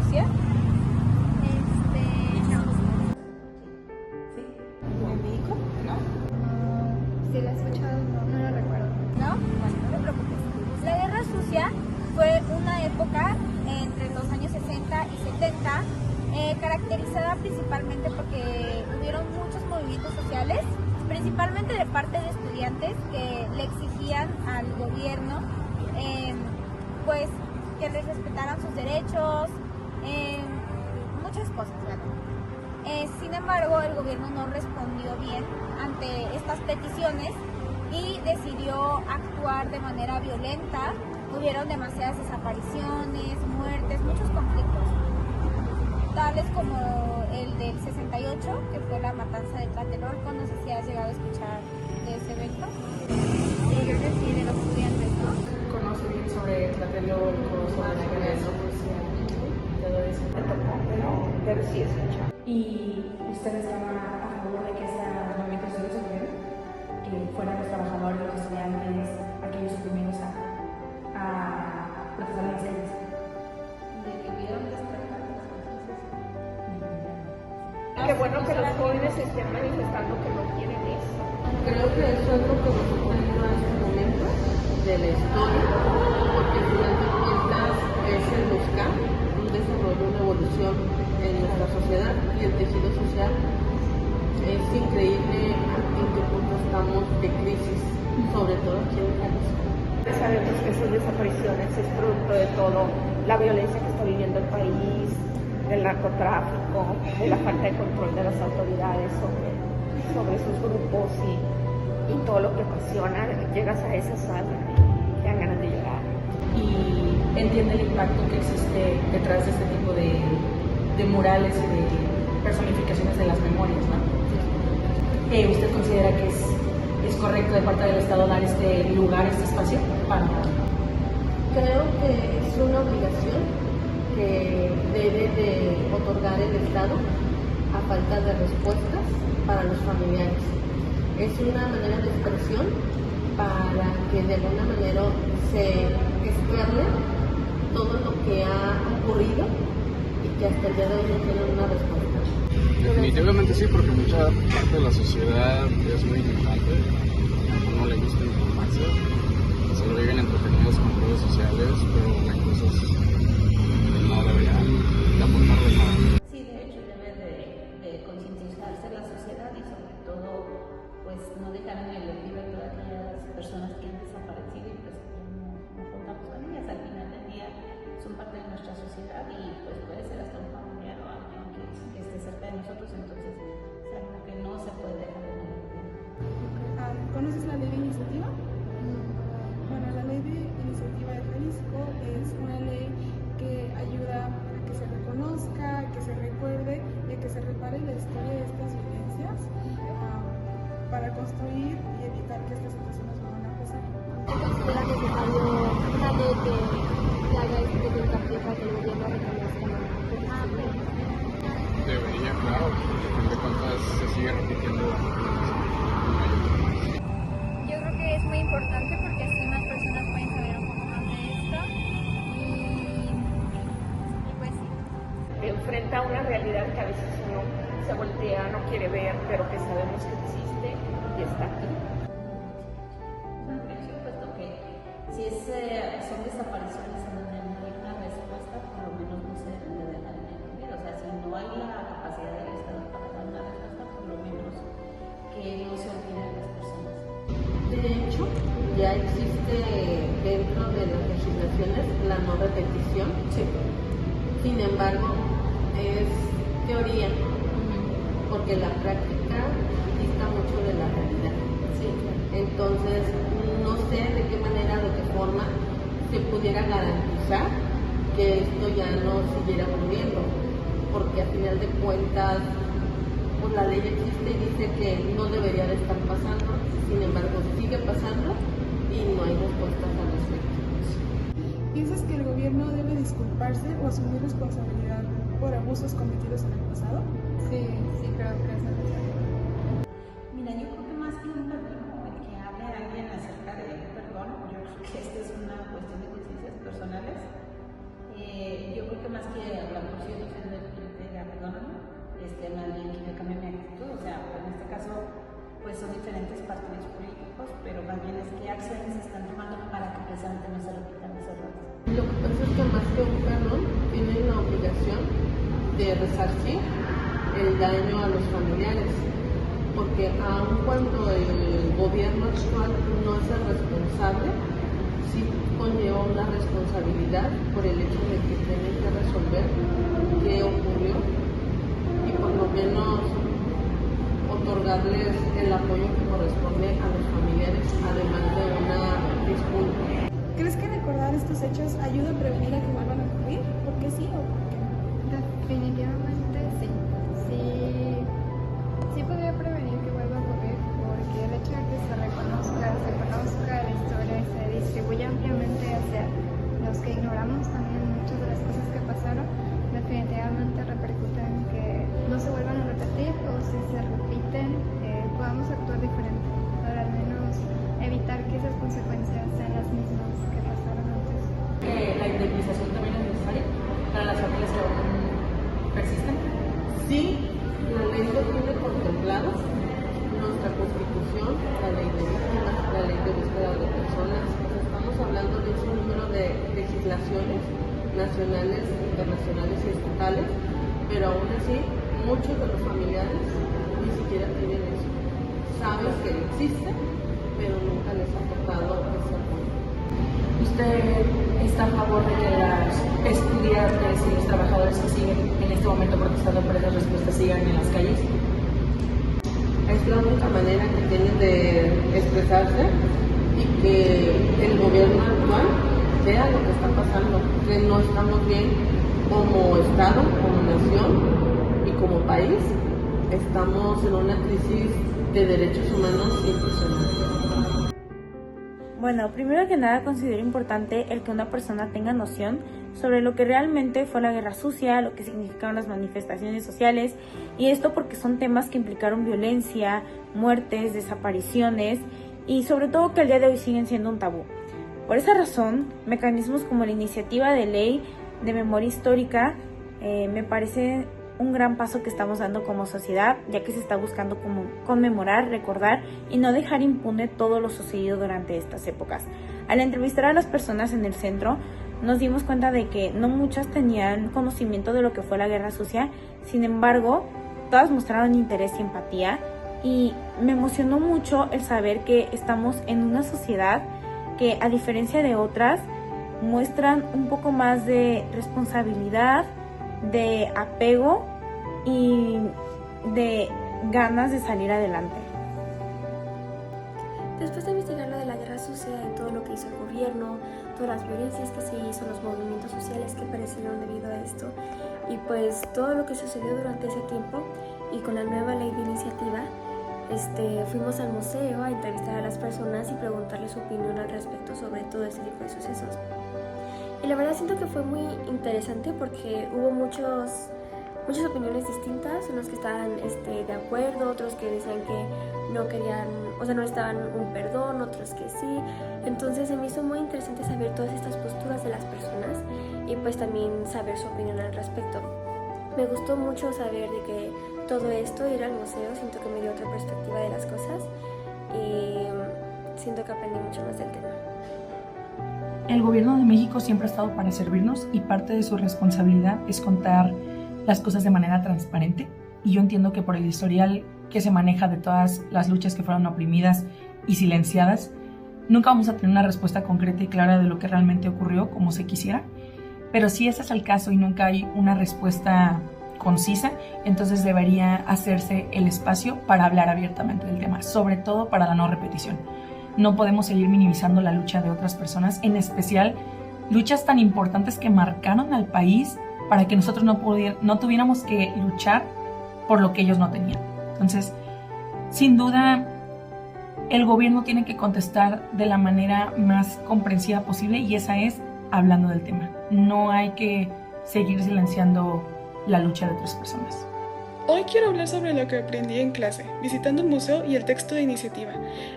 Rusia? No. ¿Sí? ¿En México? No. Si la he escuchado, no lo recuerdo. ¿No? Bueno, no te preocupes. La guerra sucia fue una época entre los años 60 y 70, caracterizada principalmente porque hubieron muchos movimientos sociales, principalmente de parte de estudiantes que le exigían al gobierno pues que les respetaran sus derechos, muchas cosas, ¿verdad? Sin embargo, el gobierno no respondió bien ante estas peticiones y decidió actuar de manera violenta. Hubieron demasiadas desapariciones, muertes, muchos conflictos, tales como el del 68, que fue la matanza de Tlatelolco. No sé si has llegado a escuchar de ese evento. Sí, creo que sí, de los estudiantes, ¿no? Conoce bien sobre Tlatelolco, sobre la guerra de Rusia, todo eso. Pero sí es mucho. ¿Y ustedes estaban a favor de que sean los movimientos de ese gobierno? Que fueran los trabajadores, los estudiantes, aquellos primeros a protestar en las calles. De que hubieran despertado las conciencias. Qué bueno que los jóvenes estén manifestando que no quieren eso. Creo que eso es lo que nos está en este momento de la historia, porque al final de cuentas es el buscar un desarrollo, una evolución en nuestra sociedad y el tejido social. Es increíble en qué punto estamos de crisis, sobre todo aquí en Jalisco. Sabemos que esas desapariciones es producto de todo, la violencia que está viviendo el país, del narcotráfico, de la falta de control de las autoridades sobre sus grupos y todo lo que ocasiona. Llegas a esa sala y te dan ganas de llorar. Y entiende el impacto que existe detrás de este tipo de murales y de personificaciones de las memorias, ¿no? ¿Usted considera que es correcto de parte del Estado dar este lugar, este espacio para...? Creo que es una obligación que debe de otorgar el Estado a falta de respuestas para los familiares. Es una manera de expresión para que de alguna manera se externe todo lo que ha ocurrido y que hasta el día de hoy no tienen una respuesta. Definitivamente sí, porque mucha parte de la sociedad es muy ignorante, no le gusta informarse, solo viven entretenidos con redes sociales, pero hay cosas que no deberían de aportarles nada. Sí, de hecho debe de concientizarse la sociedad y sobre todo pues no dejar en el olvido a todas aquellas personas que han desaparecido y pues no contamos con ellas. Al final del día son parte de nuestra sociedad y pues puede ser hasta un familiar o alguien que esté cerca de nosotros, entonces es algo que no se puede dejar en el olvido. ¿Conoces la ley de iniciativa? Bueno, la ley de iniciativa de Jalisco es una ley que ayuda a que se reconozca, a que se recuerde y a que se repare la historia de estas violencias para construir y evitar que estas situaciones vuelvan a pasar. ¿Se considera necesario una ley que haga este hincapié para que el gobierno reconozca la Debería, claro, porque a fin de cuentas se sigue repitiendo una y otra vez. Yo creo que es muy importante porque así más personas pueden saber un poco más de esto y pues sí. Enfrenta una realidad que a veces uno se voltea, no quiere ver, pero que sabemos que existe y está aquí. Una prevención, puesto que si son desapariciones en donde no hay una respuesta, por lo menos no se deben de dejar en el olvido. O sea, si no hay la capacidad del Estado para dar una respuesta, por lo menos que no se olviden las personas. De hecho, ya existe dentro de las legislaciones la no repetición. Sí. Sin embargo, es teoría, porque la práctica dista mucho de la realidad. Sí. Entonces, no sé de qué manera, de qué forma se pudiera garantizar que esto ya no siguiera ocurriendo, porque a final de cuentas, pues la ley existe y dice que no debería de estar pasando, sin embargo sigue pasando y no hay respuestas al respecto. ¿Piensas que el gobierno debe disculparse o asumir responsabilidad por abusos cometidos en el pasado? Sí, creo que es necesario. Mira, yo creo que más que un perdón, el que hable alguien acerca de un perdón, yo creo que esta es una cuestión de conciencias personales. Yo creo que más que hablar por alguien que cambie mi actitud. O sea, en este caso, pues son diferentes partidos políticos, pero más bien es qué acciones se están tomando para que precisamente no se repitan esos errores. Lo que pasa es que más que un perdón, tienen la obligación de resarcir el daño a los familiares, porque aun cuando el gobierno actual no es el responsable, sí conlleva una responsabilidad por el hecho de que tienen que resolver qué ocurrió y por lo menos otorgarles el apoyo que corresponde a los familiares, además de una disculpa. ¿Crees que recordar estos hechos ayuda a prevenir a que vuelvan a ocurrir? ¿Por qué sí o por qué no? Definitivamente sí. Sí podría prevenir que vuelva a ocurrir, porque el hecho de que se conozca la historia y se distribuya ampliamente hacia los que ignoramos también muchas de las cosas que pasaron, definitivamente repercuten en que no se vuelvan a repetir, o si se repiten, podamos actuar diferente, para al menos evitar que esas consecuencias sean las mismas que pasaron antes. ¿La indemnización también es necesaria para las familias que aún persisten? Sí, la ley lo tiene contemplado, nuestra Constitución, la ley de víctimas, la ley de búsqueda de personas. Estamos hablando de un número de legislaciones nacionales, internacionales y estatales, pero aún así muchos de los familiares ni siquiera tienen eso. Saben que existe, pero nunca les ha tocado ese apoyo. ¿Usted está a favor de que las estudiantes y los trabajadores que siguen en este momento protestando por esas respuestas sigan en las calles? Es la única manera que tienen de expresarse y que el gobierno actual vea lo que está pasando, que no estamos bien como Estado, como nación y como país. Estamos en una crisis de derechos humanos impresionante. Bueno, primero que nada considero importante el que una persona tenga noción sobre lo que realmente fue la guerra sucia, lo que significaron las manifestaciones sociales, y esto porque son temas que implicaron violencia, muertes, desapariciones y sobre todo que al día de hoy siguen siendo un tabú. Por esa razón, mecanismos como la iniciativa de ley de memoria histórica me parece un gran paso que estamos dando como sociedad, ya que se está buscando como conmemorar, recordar y no dejar impune todo lo sucedido durante estas épocas. Al entrevistar a las personas en el centro, nos dimos cuenta de que no muchas tenían conocimiento de lo que fue la guerra sucia, sin embargo, todas mostraron interés y empatía, y me emocionó mucho el saber que estamos en una sociedad que, a diferencia de otras, muestran un poco más de responsabilidad, de apego y de ganas de salir adelante. Después de investigar lo de la guerra sucia y todo lo que hizo el gobierno, todas las violencias que se hizo, los movimientos sociales que aparecieron debido a esto, y pues todo lo que sucedió durante ese tiempo, y con la nueva ley de iniciativa, fuimos al museo a entrevistar a las personas y preguntarles su opinión al respecto sobre todo este tipo de sucesos. Y la verdad siento que fue muy interesante porque hubo muchas opiniones distintas, unos que estaban de acuerdo, otros que decían que no querían, o sea, no estaban un perdón, otros que sí. Entonces se me hizo muy interesante saber todas estas posturas de las personas y pues también saber su opinión al respecto. Me gustó mucho saber de que todo esto, ir al museo, siento que me dio otra perspectiva de las cosas y siento que aprendí mucho más del tema. El gobierno de México siempre ha estado para servirnos y parte de su responsabilidad es contar las cosas de manera transparente, y yo entiendo que por el historial que se maneja de todas las luchas que fueron oprimidas y silenciadas, nunca vamos a tener una respuesta concreta y clara de lo que realmente ocurrió como se quisiera, pero si ese es el caso y nunca hay una respuesta concisa, entonces debería hacerse el espacio para hablar abiertamente del tema, sobre todo para la no repetición. No podemos seguir minimizando la lucha de otras personas, en especial luchas tan importantes que marcaron al país para que nosotros no tuviéramos que luchar por lo que ellos no tenían. Entonces, sin duda, el gobierno tiene que contestar de la manera más comprensiva posible, y esa es hablando del tema. No hay que seguir silenciando la lucha de otras personas. Hoy quiero hablar sobre lo que aprendí en clase, visitando el museo y el texto de iniciativa.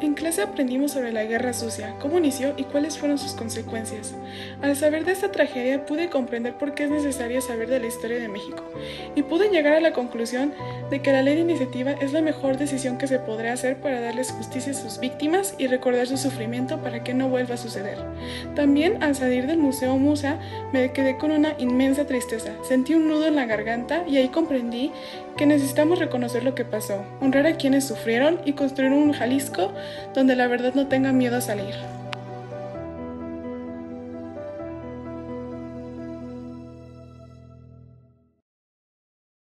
En clase aprendimos sobre la Guerra Sucia, cómo inició y cuáles fueron sus consecuencias. Al saber de esta tragedia pude comprender por qué es necesario saber de la historia de México y pude llegar a la conclusión de que la ley de iniciativa es la mejor decisión que se podrá hacer para darles justicia a sus víctimas y recordar su sufrimiento para que no vuelva a suceder. También al salir del Museo Musa me quedé con una inmensa tristeza, sentí un nudo en la garganta y ahí comprendí que necesitamos reconocer lo que pasó, honrar a quienes sufrieron y construir un Jalisco donde la verdad no tenga miedo a salir.